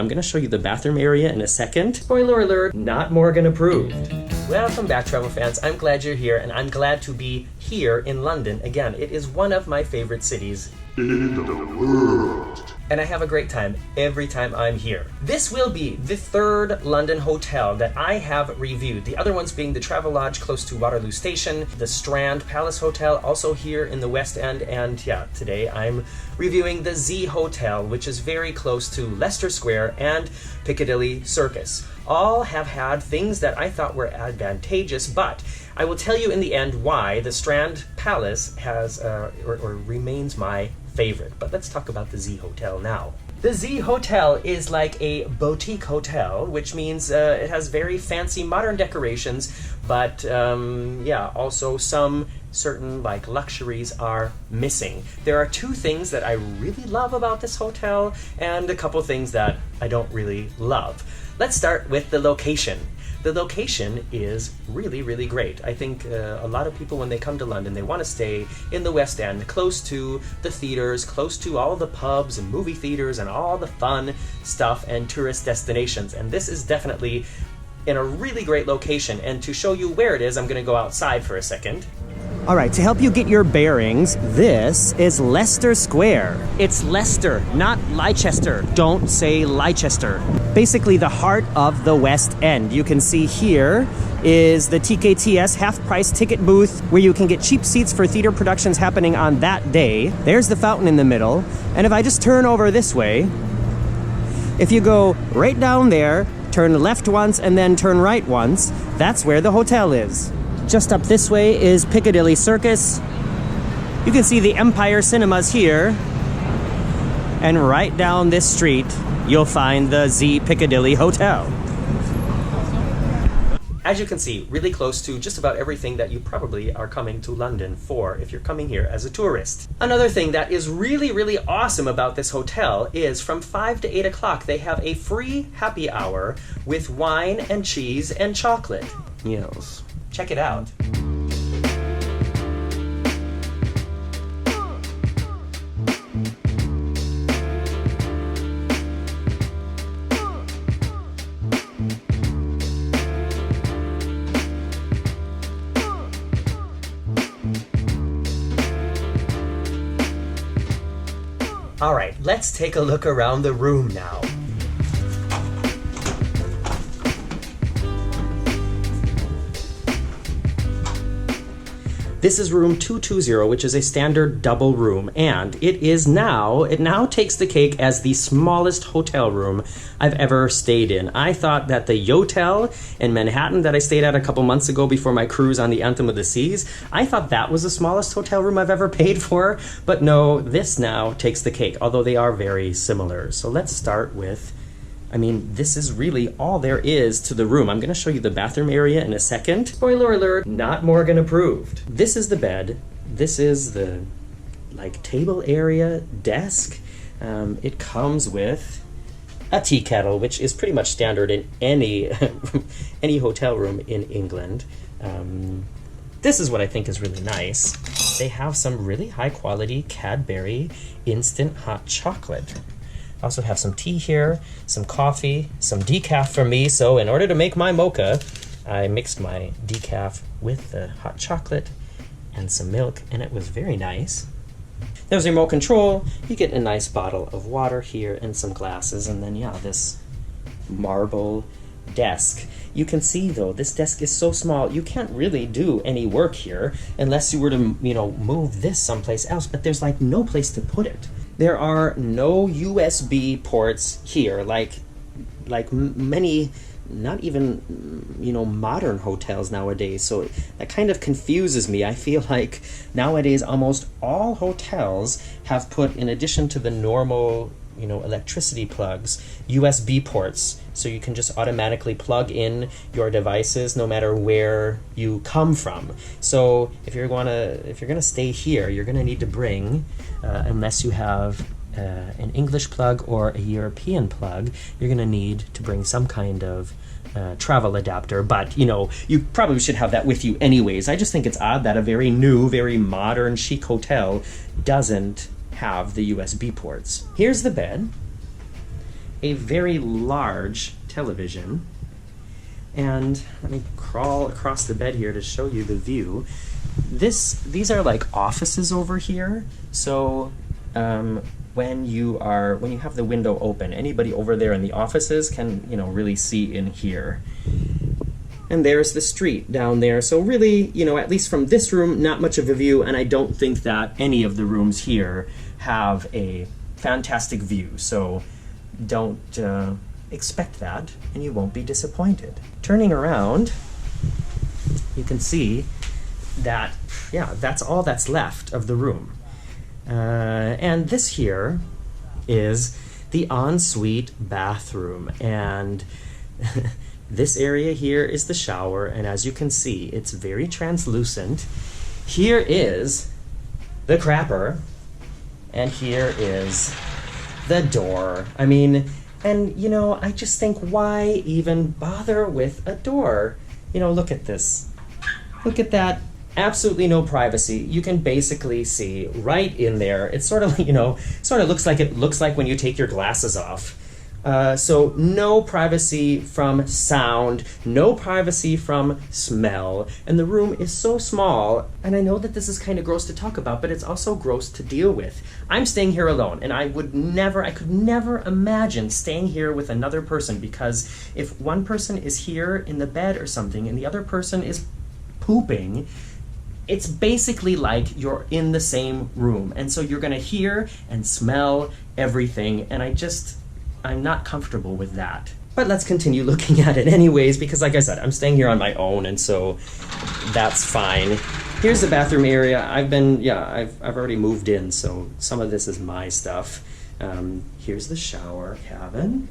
I'm gonna show you the bathroom area in a second. Spoiler alert, not Morgan approved. Welcome back, travel fans. I'm glad you're here, and I'm glad to be here in London again. It is one of my favorite cities in the world. And I have a great time every time I'm here. This will be the third London hotel that I have reviewed. The other ones being the Travelodge close to Waterloo Station, the Strand Palace Hotel, also here in the West End, and yeah, today I'm reviewing the Z Hotel, which is very close to Leicester Square and Piccadilly Circus. All have had things that I thought were advantageous, but I will tell you in the end why the Strand Palace has or remains my favorite. But let's talk about the Z Hotel now. The Z Hotel is like a boutique hotel, which means it has very fancy modern decorations, but yeah, also some certain like luxuries are missing. There are two things that I really love about this hotel and a couple things that I don't really love. Let's start with the location. The location is really, really great. I think a lot of people, when they come to London, they want to stay in the West End, close to the theaters, close to all the pubs and movie theaters and all the fun stuff and tourist destinations. And this is definitely in a really great location. And to show you where it is, I'm going to go outside for a second. All right, to help you get your bearings, this is Leicester Square. It's Leicester, not Leicester. Don't say Leicester. Basically the heart of the West End. You can see here is the TKTS half-price ticket booth where you can get cheap seats for theater productions happening on that day. There's the fountain in the middle. And if I just turn over this way, if you go right down there, turn left once and then turn right once, that's where the hotel is. Just up this way is Piccadilly Circus. You can see the Empire Cinemas here. And right down this street, you'll find the Z Piccadilly Hotel. As you can see, really close to just about everything that you probably are coming to London for if you're coming here as a tourist. Another thing that is really, really awesome about this hotel is from 5 to 8 o'clock, they have a free happy hour with wine and cheese and chocolate. Yes. Check it out. All right, let's take a look around the room now. This is room 220, which is a standard double room, and it now takes the cake as the smallest hotel room I've ever stayed in. I thought that the Yotel in Manhattan that I stayed at a couple months ago before my cruise on the Anthem of the Seas, I thought that was the smallest hotel room I've ever paid for, but no, this now takes the cake, although they are very similar. So let's start with, this is really all there is to the room. I'm going to show you the bathroom area in a second. Spoiler alert, not Morgan approved. This is the bed. This is the table area, desk. It comes with a tea kettle, which is pretty much standard in any any hotel room in England. This is what I think is really nice. They have some really high quality Cadbury instant hot chocolate. I also have some tea here, some coffee, some decaf for me. So in order to make my mocha, I mixed my decaf with the hot chocolate and some milk, and it was very nice. There's a remote control. You get a nice bottle of water here and some glasses, and then yeah, this marble desk. You can see though, this desk is so small, you can't really do any work here unless you were to, move this someplace else, but there's no place to put it. There are no USB ports here, like many, not even, modern hotels nowadays. So that kind of confuses me. I feel like nowadays almost all hotels have put, in addition to the normal, electricity plugs, USB ports, so you can just automatically plug in your devices no matter where you come from. So if you're gonna stay here, you're gonna need to bring, unless you have an English plug or a European plug, you're gonna need to bring some kind of travel adapter, but you probably should have that with you anyways. I just think it's odd that a very new, very modern, chic hotel doesn't have the USB ports. Here's the bed. a very large television. And let me crawl across the bed here to show you the view. These are like offices over here. So when you have the window open, anybody over there in the offices can, really see in here. And there's the street down there. So really, at least from this room, not much of a view, and I don't think that any of the rooms here have a fantastic view. So don't expect that, and you won't be disappointed. Turning around, you can see that, that's all that's left of the room. And this here is the ensuite bathroom. And this area here is the shower, and as you can see, it's very translucent. Here is the crapper, and here is the door. I mean, and I just think, why even bother with a door? Look at this. Look at that. Absolutely no privacy. You can basically see right in there. It's sort of, looks like when you take your glasses off. So no privacy from sound, no privacy from smell, and the room is so small, and I know that this is kind of gross to talk about, but it's also gross to deal with. I'm staying here alone, and I could never imagine staying here with another person, because if one person is here in the bed or something, and the other person is pooping, it's basically like you're in the same room, and so you're gonna hear and smell everything, and I'm not comfortable with that. But let's continue looking at it anyways, because like I said, I'm staying here on my own, and so that's fine. Here's the bathroom area. I've already moved in, so some of this is my stuff. Here's the shower cabin.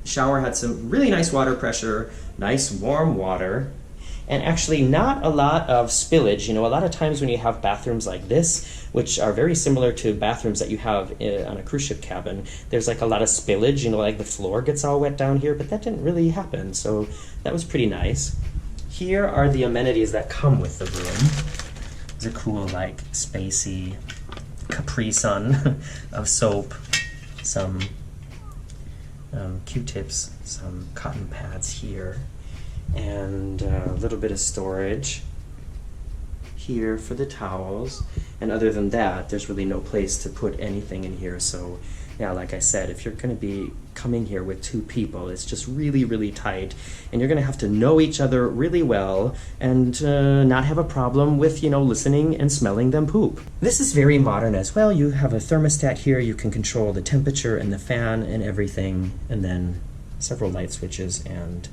The shower had some really nice water pressure, nice warm water, and actually not a lot of spillage. A lot of times when you have bathrooms like this, which are very similar to bathrooms that you have on a cruise ship cabin, there's like a lot of spillage, like the floor gets all wet down here, but that didn't really happen, so that was pretty nice. Here are the amenities that come with the room. There's a cool, like, spacey Capri Sun of soap, some Q-tips, some cotton pads here, and a little bit of storage here for the towels. And other than that, there's really no place to put anything in here. So like I said, if you're going to be coming here with two people, it's just really, really tight, and you're going to have to know each other really well and not have a problem with, listening and smelling them poop. This is very modern as well. You have a thermostat here. You can control the temperature and the fan and everything, and then several light switches and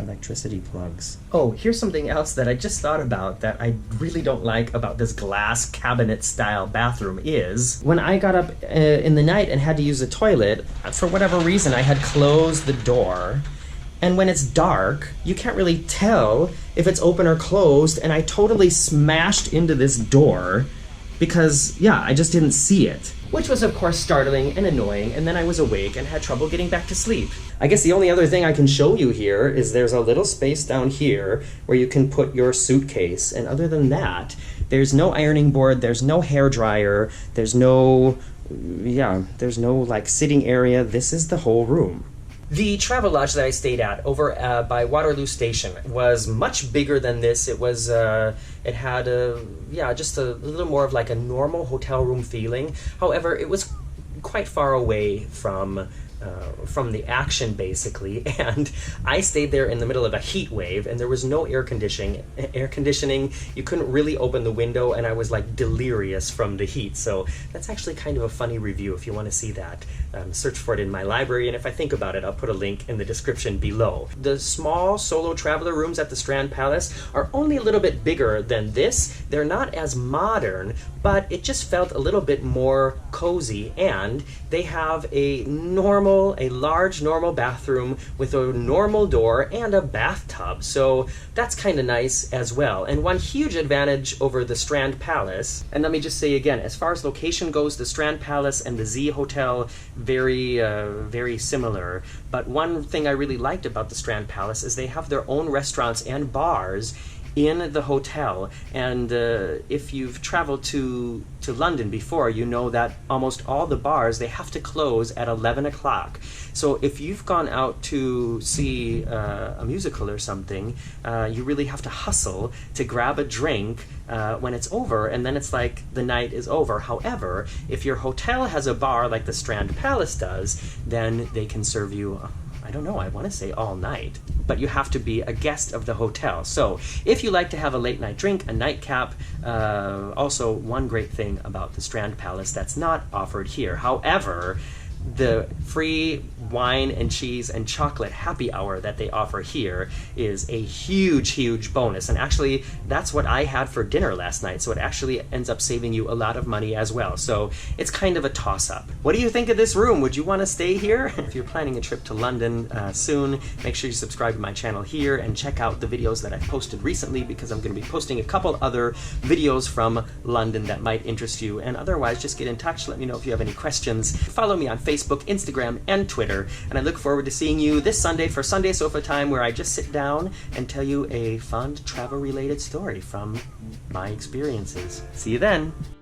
electricity plugs. Oh, here's something else that I just thought about that I really don't like about this glass cabinet style bathroom is when I got up in the night and had to use the toilet, for whatever reason I had closed the door, and when it's dark you can't really tell if it's open or closed, and I totally smashed into this door because I just didn't see it, which was of course startling and annoying, and then I was awake and had trouble getting back to sleep. I guess the only other thing I can show you here is there's a little space down here where you can put your suitcase, and other than that, there's no ironing board, there's no hair dryer, there's no like sitting area. This is the whole room. The travel lodge that I stayed at over by Waterloo Station was much bigger than this. It was, it had just a little more of like a normal hotel room feeling. However, it was quite far away from the action basically, and I stayed there in the middle of a heat wave, and there was no air conditioning. You couldn't really open the window, and I was like delirious from the heat. So that's actually kind of a funny review. If you want to see that, search for it in my library, and if I think about it, I'll put a link in the description below. The small solo traveler rooms at the Strand Palace are only a little bit bigger than this. They're not as modern, but it just felt a little bit more cozy, and they have a large normal bathroom with a normal door and a bathtub, so that's kind of nice as well. And one huge advantage over the Strand Palace, and let me just say again, as far as location goes, the Strand Palace and the Z Hotel, very similar, but one thing I really liked about the Strand Palace is they have their own restaurants and bars in the hotel. And if you've traveled to London before, you know that almost all the bars, they have to close at 11 o'clock. So if you've gone out to see a musical or something, you really have to hustle to grab a drink when it's over, and then it's like the night is over. However, if your hotel has a bar like the Strand Palace does, then they can serve you, I don't know, I want to say all night, but you have to be a guest of the hotel. So if you like to have a late night drink, a nightcap, also one great thing about the Strand Palace that's not offered here. However, the free wine and cheese and chocolate happy hour that they offer here is a huge bonus. And actually, that's what I had for dinner last night, so it actually ends up saving you a lot of money as well. So it's kind of a toss-up. What do you think of this room? Would you want to stay here? If you're planning a trip to London soon, make sure you subscribe to my channel here and check out the videos that I've posted recently, because I'm going to be posting a couple other videos from London that might interest you. And otherwise, just get in touch. Let me know if you have any questions. Follow me on Facebook, Instagram, and Twitter. And I look forward to seeing you this Sunday for Sunday Sofa Time, where I just sit down and tell you a fun travel-related story from my experiences. See you then!